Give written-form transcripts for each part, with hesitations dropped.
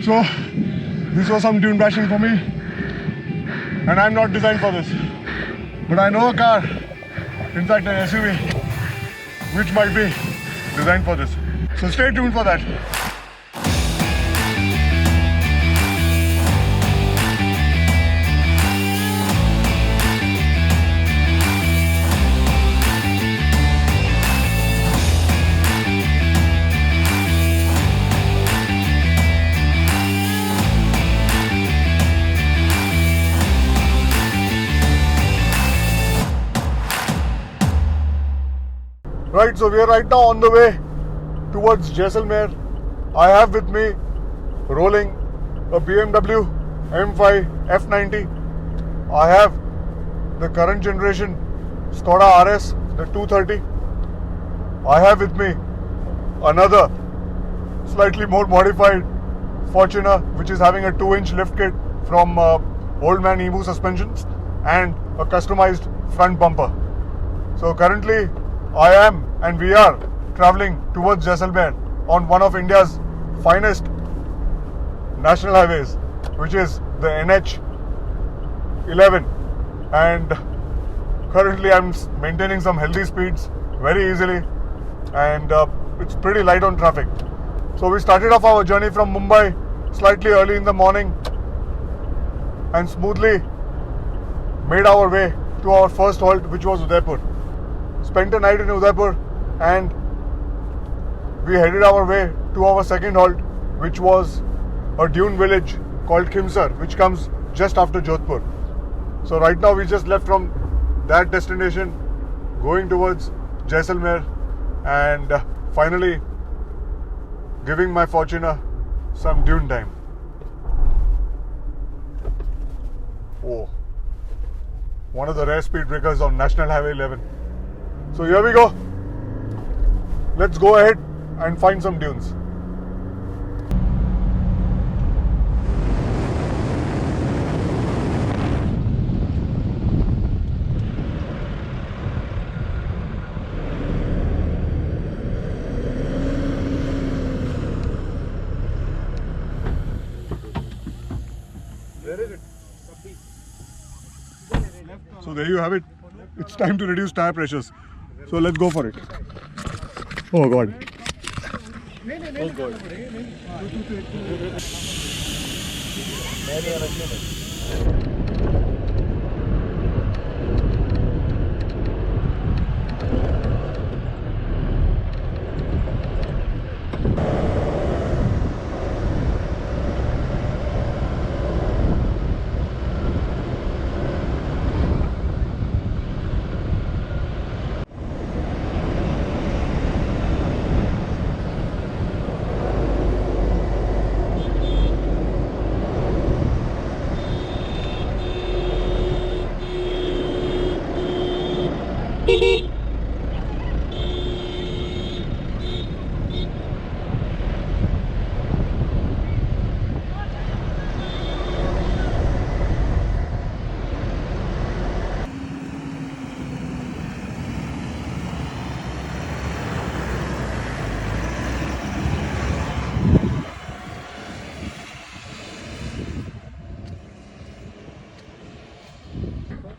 So this was some dune bashing for me, and I'm not designed for this. But I know a car, in fact an SUV, which might be designed for this. So stay tuned for that. Right, so we are right now on the way towards Jaisalmer. I have with me rolling a BMW M5 F90. I have the current generation Skoda RS, the 230. I have with me another slightly more modified Fortuner, which is having a 2-inch lift kit from Old Man Emu Suspensions and a customized front bumper. So currently I am and we are traveling towards Jaisalmer on one of India's finest national highways, which is the NH11, and currently I'm maintaining some healthy speeds very easily, and it's pretty light on traffic. So we started off our journey from Mumbai slightly early in the morning and smoothly made our way to our first halt, which was Udaipur. Spent a night in Udaipur and we headed our way to our second halt, which was a dune village called Khimsar, which comes just after Jodhpur. So right now we just left from that destination going towards Jaisalmer and finally giving my Fortuner some dune time. Oh, one of the rare speed breakers on National Highway 11. So here we go. Let's go ahead and find some dunes. So there you have it. It's time to reduce tire pressures. So let's go for it. Oh God. Oh God.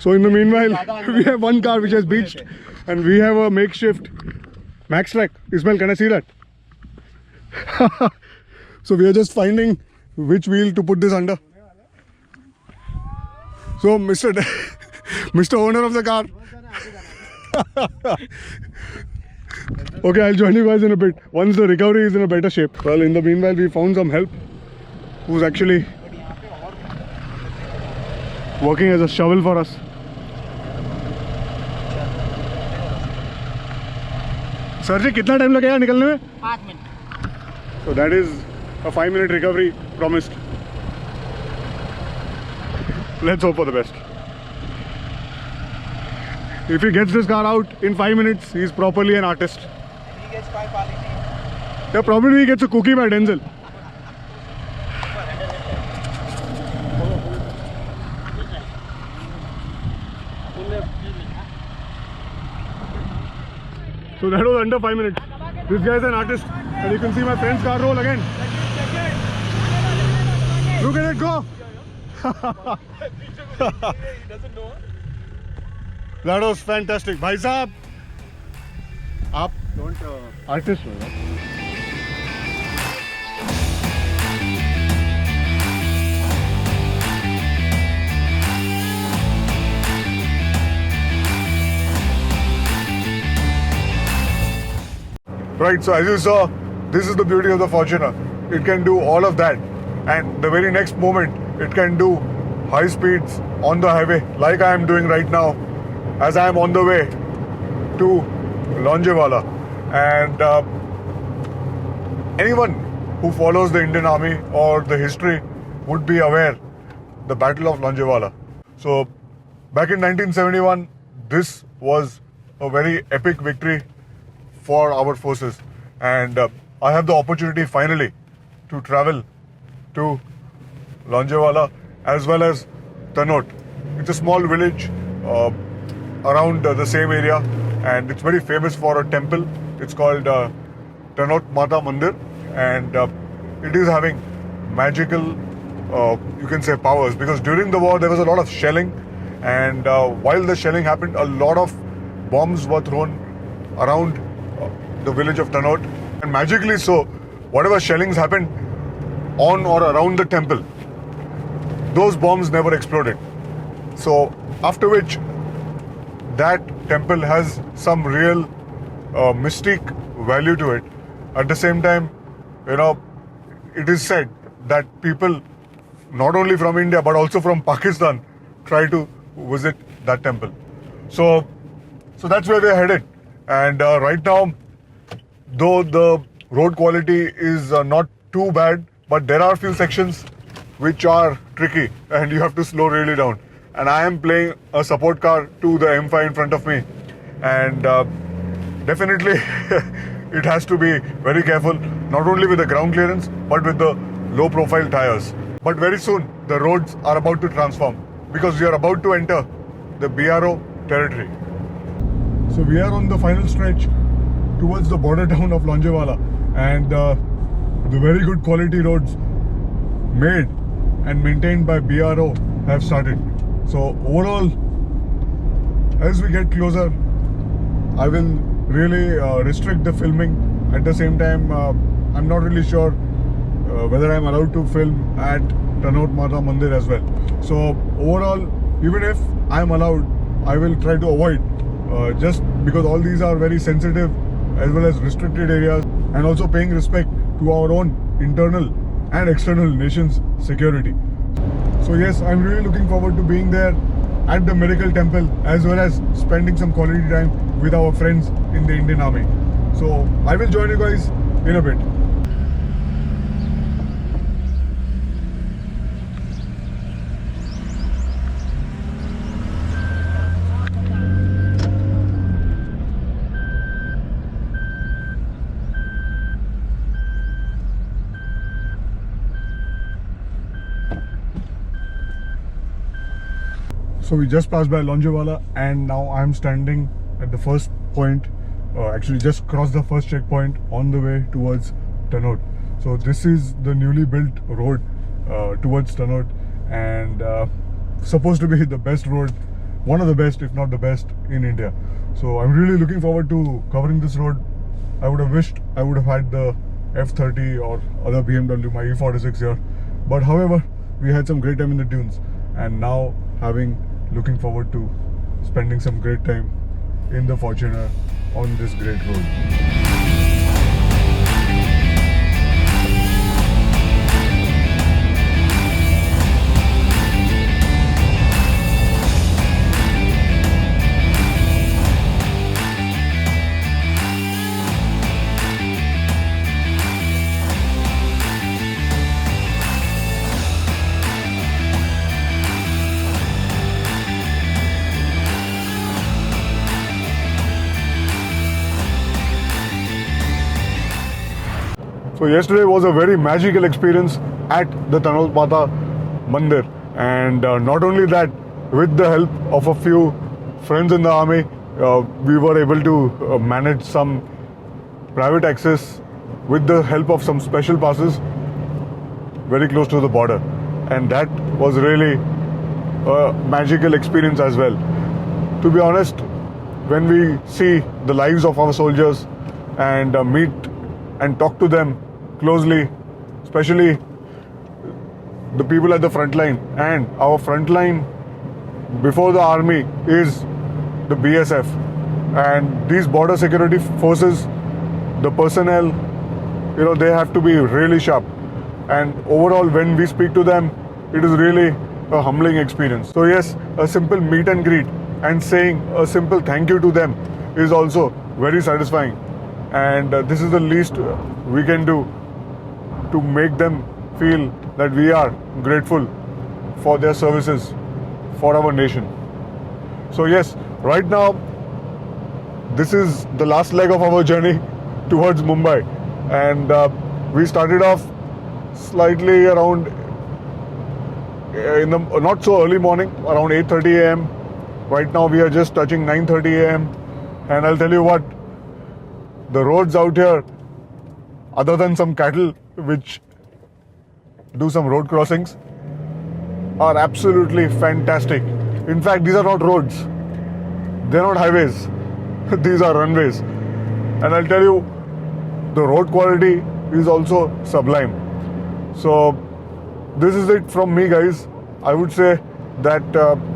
So in the meanwhile, we have one car which has beached and we have a makeshift Maxtrack. Ismail, can I see that? So we are just finding which wheel to put this under. So Mr. Owner of the car. Okay, I'll join you guys in a bit once the recovery is in a better shape. Well, in the meanwhile, we found some help who's actually working as a shovel for us. Sir ji कितना time लगेगा निकलने में? 5 minute. So that is a 5-minute recovery promised. Let's hope for the best. If he gets this car out in 5 minutes, he's properly an artist. If he gets 5 quality. Yeah, probably he gets a cookie by Denzel. So that was under 5 minutes. This guy is an artist, and you can see my friend's car roll again. Look at it go! He doesn't know. That was fantastic. Bhai Saab, आप Don't. artist हो यार. Right, so as you saw, this is the beauty of the Fortuner. It can do all of that, and the very next moment, it can do high speeds on the highway, like I am doing right now, as I am on the way to Longevala. And anyone who follows the Indian Army or the history would be aware the Battle of Longevala. So, back in 1971, this was a very epic victory for our forces, and I have the opportunity finally to travel to Longevala as well as Tanot. It's a small village around the same area, and it's very famous for a temple. It's called Tanot Mata Mandir, and it is having magical, you can say, powers, because during the war there was a lot of shelling, and while the shelling happened, a lot of bombs were thrown around the village of Tanot, and magically so, whatever shellings happened on or around the temple, those bombs never exploded. So after which, that temple has some real mystique value to it. At the same time, you know, it is said that people not only from India but also from Pakistan try to visit that temple. So that's where we are headed. And right now, though the road quality is not too bad, but there are a few sections which are tricky and you have to slow really down. And I am playing a support car to the M5 in front of me, and definitely it has to be very careful, not only with the ground clearance but with the low profile tires. But very soon the roads are about to transform, because we are about to enter the BRO territory. So we are on the final stretch towards the border town of Longevala, and the very good quality roads made and maintained by BRO have started. So overall, as we get closer, I will really restrict the filming. At the same time, I'm not really sure whether I'm allowed to film at Tanot Mata Mandir as well. So overall, even if I'm allowed, I will try to avoid, just because all these are very sensitive as well as restricted areas, and also paying respect to our own internal and external nation's security. So yes, I'm really looking forward to being there at the Miracle Temple, as well as spending some quality time with our friends in the Indian Army. So I will join you guys in a bit. So we just passed by Longevala, and now I'm standing at the first point, actually just crossed the first checkpoint on the way towards Tanot. So this is the newly built road towards Tanot, and supposed to be the best road, one of the best if not the best in India. So I'm really looking forward to covering this road. I would have wished I would have had the F30 or other BMW, my E46 here, but however, we had some great time in the dunes, and now looking forward to spending some great time in the Fortuner on this great road. So yesterday was a very magical experience at the Tanot Mata Mandir, and not only that, with the help of a few friends in the army, we were able to manage some private access with the help of some special passes very close to the border. and that was really a magical experience as well. To be honest, when we see the lives of our soldiers and meet and talk to them closely, especially the people at the front line, and our front line before the army is the BSF, and these border security forces, the personnel, they have to be really sharp, and overall when we speak to them, it is really a humbling experience. So yes, a simple meet and greet and saying a simple thank you to them is also very satisfying, and this is the least we can do to make them feel that we are grateful for their services for our nation. So yes, right now this is the last leg of our journey towards Mumbai, and we started off slightly around in the not so early morning, around 8:30 a.m. Right now we are just touching 9:30 a.m. and I'll tell you what, the roads out here, other than some cattle which do some road crossings, are absolutely fantastic. In fact, these are not roads, they're not highways, these are runways, and I'll tell you, the road quality is also sublime. So this is it from me, guys. I would say that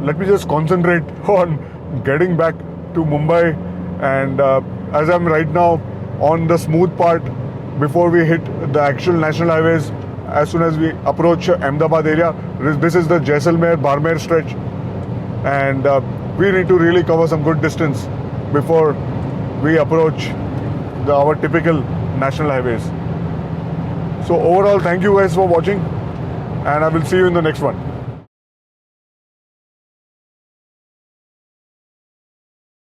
let me just concentrate on getting back to Mumbai, and as I'm right now on the smooth part before we hit the actual national highways, as soon as we approach Ahmedabad area, this is the Jaisalmer-Barmer stretch, and we need to really cover some good distance before we approach our typical national highways. So overall, thank you guys for watching, and I will see you in the next one.